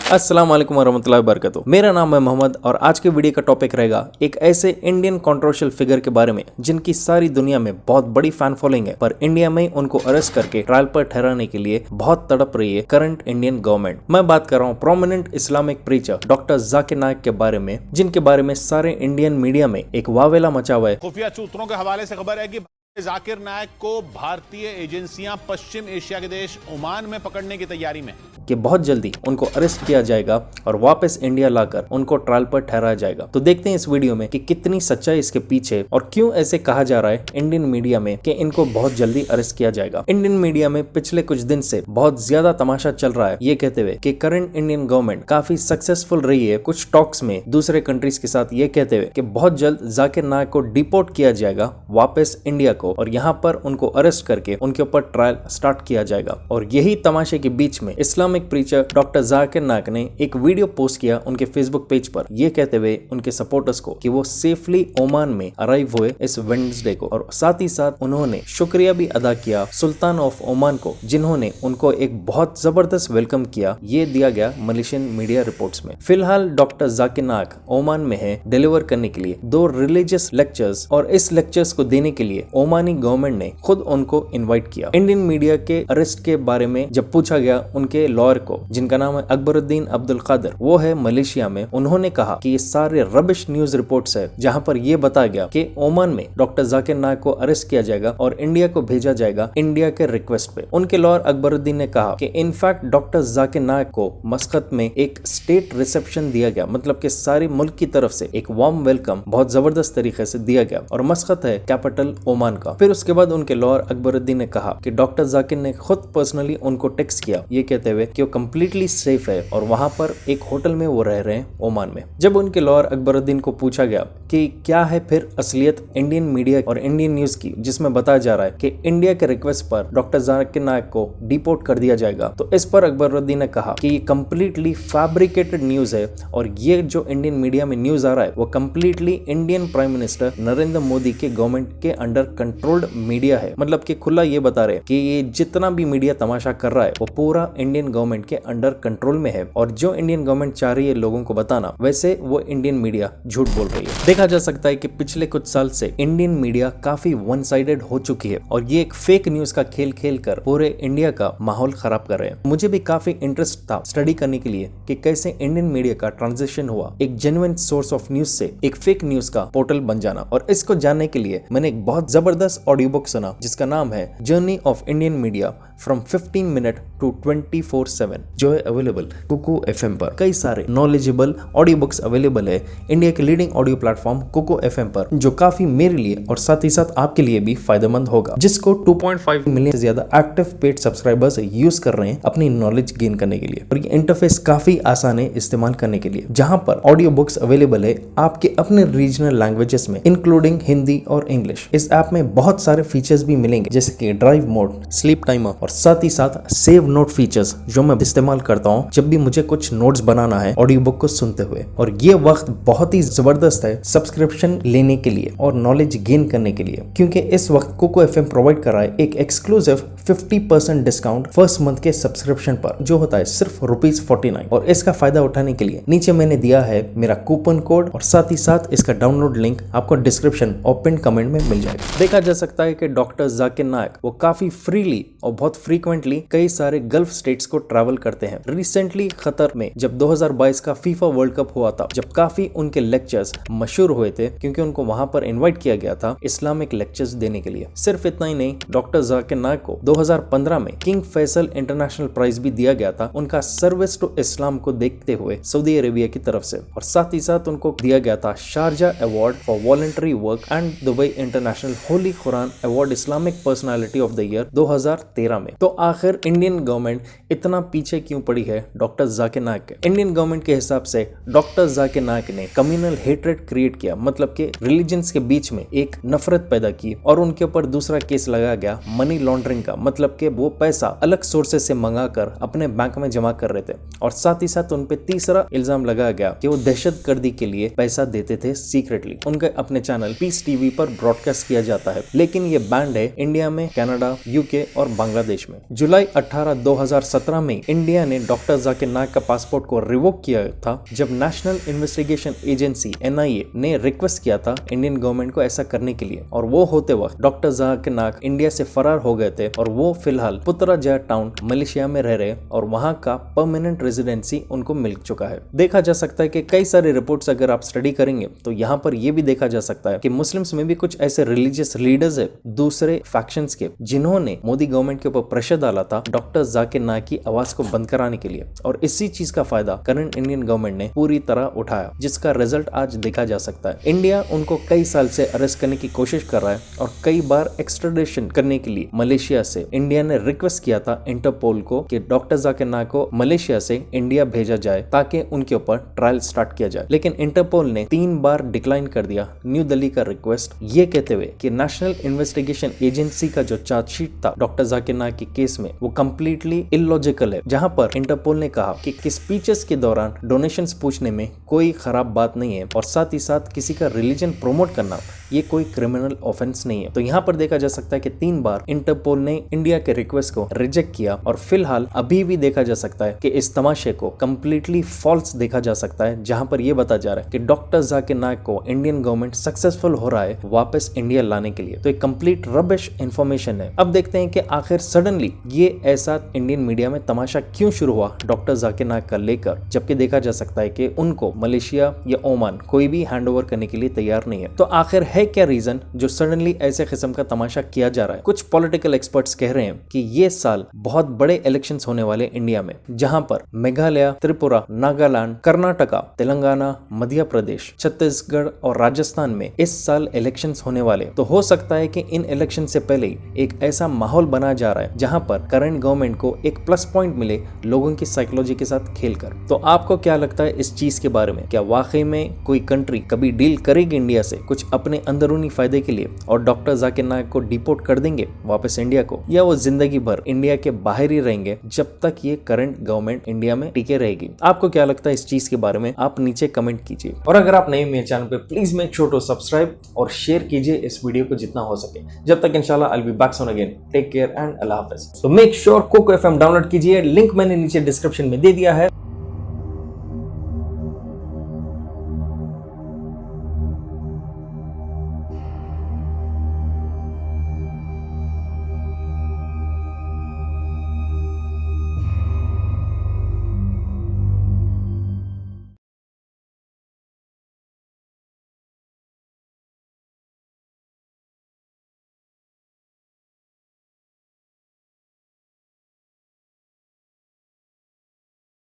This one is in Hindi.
अस्सलाम वालेकुम वरहमतुल्लाहि वबरकातुहू। मेरा नाम है मोहम्मद और आज के वीडियो का टॉपिक रहेगा एक ऐसे इंडियन कंट्रोवर्शियल फिगर के बारे में जिनकी सारी दुनिया में बहुत बड़ी फैन फॉलोइंग है, पर इंडिया में उनको अरेस्ट करके ट्रायल पर ठहराने के लिए बहुत तड़प रही है करंट इंडियन गवर्नमेंट। मैं बात कर रहा हूँ prominent Islamic preacher doctor Zakir Naik के बारे में, जिनके बारे में सारे इंडियन मीडिया में एक वावेला मचा हुआ है। खुफिया सूत्रों के हवाले से खबर है कि जाकिर नायक को भारतीय एजेंसियां पश्चिम एशिया के देश ओमान में पकड़ने की तैयारी में कि बहुत जल्दी उनको अरेस्ट किया जाएगा और वापस इंडिया लाकर उनको ट्रायल पर ठहराया जाएगा। तो देखते हैं इस वीडियो में कि कितनी सच्चाई इसके पीछे और क्यों ऐसे कहा जा रहा है इंडियन मीडिया में कि इनको बहुत जल्दी अरेस्ट किया जाएगा। इंडियन मीडिया में पिछले कुछ दिन से बहुत ज्यादा तमाशा चल रहा है ये कहते हुए कि करंट इंडियन गवर्नमेंट काफी सक्सेसफुल रही है कुछ टॉक्स में दूसरे कंट्रीज के साथ, ये कहते हुए कि बहुत जल्द जाकिर नायक को डिपोर्ट किया जाएगा वापस इंडिया को और यहाँ पर उनको अरेस्ट करके उनके ऊपर ट्रायल स्टार्ट किया जाएगा। और यही तमाशे के बीच में इस्लामिक प्रीचर डॉक्टर जाकिर नायक ने एक वीडियो पोस्ट किया उनके फेसबुक पेज पर, यह कहते हुए उनके सपोर्टर्स को कि वो सेफली ओमान में अराइव हुए इस वेडनेसडे को, और साथ ही साथ उन्होंने शुक्रिया भी अदा किया सुल्तान ऑफ ओमान को जिन्होंने उनको एक बहुत जबरदस्त वेलकम किया। ये दिया गया मलेशियन मीडिया रिपोर्ट्स में। फिलहाल डॉक्टर जाकिर नायक ओमान में है डिलीवर करने के लिए 2 रिलीजियस लेक्चर्स, और इस लेक्चर्स को देने के लिए ओमानी गवर्नमेंट ने खुद उनको इनवाइट किया। इंडियन मीडिया के अरेस्ट के बारे में जब पूछा गया उनके लॉयर को, जिनका नाम है अकबरुद्दीन अब्दुल कादिर, वो है मलेशिया में, उन्होंने कहा कि ये सारे रबिश न्यूज रिपोर्ट्स है जहां पर ये बताया गया कि ओमान में डॉक्टर जाकिर नायक को अरेस्ट किया जाएगा और इंडिया को भेजा जाएगा इंडिया के रिक्वेस्ट पे। उनके लॉयर अकबरुद्दीन ने कहा कि इनफैक्ट डॉक्टर जाकिर नायक को मस्कत में एक स्टेट रिसेप्शन दिया गया, मतलब कि सारे मुल्क की तरफ से एक वार्म वेलकम बहुत जबरदस्त तरीके से दिया गया, और मस्कत है कैपिटल ओमान का। फिर उसके बाद उनके लॉयर अकबरुद्दीन ने कहा कि डॉक्टर जाकिर ने खुद पर्सनली उनको टेक्स्ट किया ये कहते हुए कि वो कंप्लीटली सेफ है और वहां पर एक होटल में वो रह रहे हैं ओमान में। जब उनके लॉयर अकबरुद्दीन को पूछा गया कि क्या है फिर असलियत इंडियन मीडिया और इंडियन न्यूज की जिसमें बताया जा रहा है कि इंडिया के रिक्वेस्ट पर डॉक्टर जाकिर नायक को डिपोर्ट कर दिया जाएगा, तो इस पर अकबरुद्दीन ने कहा कि ये कंप्लीटली फैब्रिकेटेड न्यूज है और ये जो इंडियन मीडिया में न्यूज आ रहा है वो completely Indian prime minister Narendra Modi के गवर्नमेंट के अंडर कंट्रोल्ड मीडिया है। मतलब कि खुला ये बता रहे हैं कि ये जितना भी मीडिया तमाशा कर रहा है वो पूरा इंडियन गवर्नमेंट के अंडर कंट्रोल में है, और जो इंडियन गवर्नमेंट चाह रही है लोगों को बताना वैसे वो इंडियन मीडिया झूठ बोल रही है। देखा जा सकता है कि पिछले कुछ साल से इंडियन मीडिया काफी वन साइडेड हो चुकी है और ये एक फेक न्यूज का खेल खेल कर पूरे इंडिया का माहौल खराब कर रहे हैं। मुझे भी काफी इंटरेस्ट था स्टडी करने के लिए कि कैसे इंडियन मीडिया का ट्रांजिशन हुआ एक जेन्युइन सोर्स ऑफ न्यूज से एक फेक न्यूज का पोर्टल बन जाना, और इसको जानने के लिए मैंने एक बहुत जबरदस्त ऑडियो बुक सुना जिसका नाम है journey of Indian media from 15 minute to 24/7, जो है अवेलेबल कुकू FM पर। कई सारे नॉलेजेबल ऑडियो बुक्स अवेलेबल है इंडिया के leading audio platform Kuku FM पर, जो काफी मेरे लिए और साथ ही साथ आपके लिए भी फायदेमंद होगा, जिसको 2.5 मिलियन से ज्यादा एक्टिव पेड सब्सक्राइबर्स यूज कर रहे हैं अपनी नॉलेज गेन करने के लिए। और ये इंटरफेस काफी आसान है इस्तेमाल करने के लिए, जहां पर ऑडियो बुक्स अवेलेबल है आपके अपने रीजनल लैंग्वेजेस में इंक्लूडिंग हिंदी और इंग्लिश। इस ऐप में बहुत सारे फीचर्स भी मिलेंगे जैसे कि ड्राइव मोड, स्लीप टाइमर और साथ ही साथ सेव नोट फीचर्स, जो मैं इस्तेमाल करता हूँ जब भी मुझे कुछ नोट्स बनाना है ऑडियो बुक को सुनते हुए। और ये वक्त बहुत ही जबरदस्त है सब्सक्रिप्शन लेने के लिए और नॉलेज गेन करने के लिए, क्योंकि इस वक्त कुकू FM प्रोवाइड कर रहा है एक एक्सक्लूसिव 50% डिस्काउंट फर्स्ट मंथ के सब्सक्रिप्शन पर, जो होता है सिर्फ ₹49। और इसका फायदा उठाने के लिए नीचे मैंने दिया है मेरा कूपन कोड, और साथ ही साथ इसका डाउनलोड लिंक आपको डिस्क्रिप्शन और पिन कमेंट में मिल जाएगा। देखा जा सकता है कि डॉक्टर जाकिर नायक वो काफी फ्रीली और बहुत फ्रीक्वेंटली कई सारे गल्फ स्टेट्स को ट्रैवल करते हैं। रिसेंटली कतर में जब 2022 का फीफा वर्ल्ड कप हुआ था, जब काफी उनके लेक्चर्स मशहूर हुए थे क्योंकि उनको वहां पर इनवाइट किया गया था इस्लामिक लेक्चर्स देने के लिए। सिर्फ इतना ही नहीं, डॉक्टर जाकिर नायक को 2015 में किंग फैसल इंटरनेशनल प्राइज भी दिया गया था उनका सर्विस टू इस्लाम को देखते हुए सऊदी अरेबिया की तरफ से, और साथ ही साथ उनको दिया गया था Sharjah award for voluntary work and Dubai international Holi Quran award Islamic personality of the year 2013 में। तो आखिर इंडियन गवर्नमेंट इतना पीछे क्यों पड़ी है डॉक्टर जाकिर नायक के? इंडियन गवर्नमेंट के हिसाब से डॉक्टर जाकिर नायक ने कम्युनल हेट्रेड क्रिएट किया, मतलब कि रिलीजन्स के बीच में एक नफरत पैदा की, और उनके ऊपर दूसरा केस लगाया गया मनी लॉन्ड्रिंग का, मतलब कि वो पैसा अलग सोर्सेस से मंगाकर अपने बैंक में जमा कर रहे थे, और साथ ही साथ उन पे तीसरा इल्जाम लगाया गया कि वो दहशतगर्दी के लिए पैसा देते थे सीक्रेटली। उनके अपने चैनल पीस टीवी पर ब्रॉडकास्ट किया जाता है, लेकिन ये बैंड है इंडिया में, कनाडा, यूके और बांग्लादेश में। जुलाई 18, 2017 में इंडिया ने डॉक्टर जाकिर नायक का पासपोर्ट को रिवोक किया था, जब नेशनल इन्वेस्टिगेशन एजेंसी NIA ने रिक्वेस्ट किया था इंडियन गवर्नमेंट को ऐसा करने के लिए, और वो होते वक्त डॉक्टर जाकिर नायक इंडिया से फरार हो गए थे और वो फिलहाल पुतराजया टाउन मलेशिया में रह रहे और वहां का परमानेंट रेजिडेंसी उनको मिल चुका है। देखा जा सकता है कि कई सारे रिपोर्ट्स अगर आप स्टडी करेंगे तो यहाँ पर यह भी देखा जा सकता है कि मुस्लिम्स में भी कुछ ऐसे रिलीजियस लीडर्स है दूसरे फैक्शंस के, जिन्होंने मोदी गवर्नमेंट के ऊपर प्रेशर डाला था डॉक्टर जाकिर नायक की आवाज को बंद कराने के लिए, और इसी चीज का फायदा करंट इंडियन गवर्नमेंट ने पूरी तरह उठाया, जिसका रिजल्ट आज देखा जा सकता है। इंडिया उनको कई साल से अरेस्ट करने की कोशिश कर रहा है और कई बार एक्स्ट्राडिशन करने के लिए मलेशिया से इंडिया ने रिक्वेस्ट किया था इंटरपोल को कि डॉक्टर जाकिर नायक को मलेशिया से इंडिया भेजा जाए ताकि उनके ऊपर ट्रायल स्टार्ट किया जाए, लेकिन इंटरपोल ने 3 बार डिक्लाइन कर दिया न्यू दिल्ली का रिक्वेस्ट, ये कहते हुए कि नेशनल इन्वेस्टिगेशन एजेंसी का जो चार्जशीट था डॉक्टर जाकिर नायक के केस में वो कंप्लीटली इलॉजिकल है, जहां पर इंटरपोल ने कहा कि स्पीचेस के दौरान डोनेशंस पूछने में कोई खराब बात नहीं है और साथ ही साथ किसी का रिलीजन प्रमोट करना ये कोई क्रिमिनल ऑफेंस नहीं है। तो यहाँ पर देखा जा सकता है कि 3 बार इंटरपोल ने इंडिया के रिक्वेस्ट को रिजेक्ट किया और फिलहाल अभी भी देखा जा सकता है कि इस तमाशे को कंप्लीटली फॉल्स देखा जा सकता है, जहां पर यह बता जा रहा है कि डॉक्टर जाकिर नायक को इंडियन गवर्नमेंट सक्सेसफुल हो रहा है वापस इंडिया लाने के लिए। तो एक कंप्लीट रबिश इंफॉर्मेशन है। अब देखते हैं कि आखिर सडनली ये ऐसा इंडियन मीडिया में तमाशा क्यों शुरू हुआ डॉक्टर जाकिर नायक का लेकर, जबकि देखा जा सकता है कि उनको मलेशिया या ओमान कोई भी हैंडओवर करने के लिए तैयार नहीं है। तो आखिर है क्या रीजन जो सडनली ऐसे किस्म का तमाशा किया जा रहा है? कुछ पॉलिटिकल एक्सपर्ट्स कह रहे हैं कि ये साल बहुत बड़े इलेक्शंस होने वाले इंडिया में, जहां पर मेघालय, त्रिपुरा, नागालैंड, कर्नाटका, तेलंगाना, मध्य प्रदेश, छत्तीसगढ़ और राजस्थान में इस साल इलेक्शंस होने वाले। तो हो सकता है कि इन इलेक्शन से पहले ही एक ऐसा माहौल बना जा रहा है जहां पर करंट गवर्नमेंट को एक प्लस पॉइंट मिले लोगों की साइकोलॉजी के साथ खेलकर। तो आपको क्या लगता है इस चीज के बारे में? क्या वाकई में कोई कंट्री कभी डील करेगी इंडिया से कुछ अपने अंदरूनी फायदे के लिए और डॉक्टर जाकिर नायक को डिपोर्ट कर देंगे वापस इंडिया को, या वो जिंदगी भर इंडिया के बाहर ही रहेंगे जब तक ये करंट गवर्नमेंट इंडिया में टिके रहेगी? आपको क्या लगता है इस चीज के बारे में? आप नीचे कमेंट कीजिए, और अगर आप नए मेरे चैनल पे please make sure to subscribe और शेयर कीजिए इस वीडियो को जितना हो सके। जब तक इंशाल्लाह I will be back soon again. Take care and अल्लाह हाफिज। तो make sure Kuku FM download कीजिए, लिंक मैंने नीचे डिस्क्रिप्शन में दे दिया है।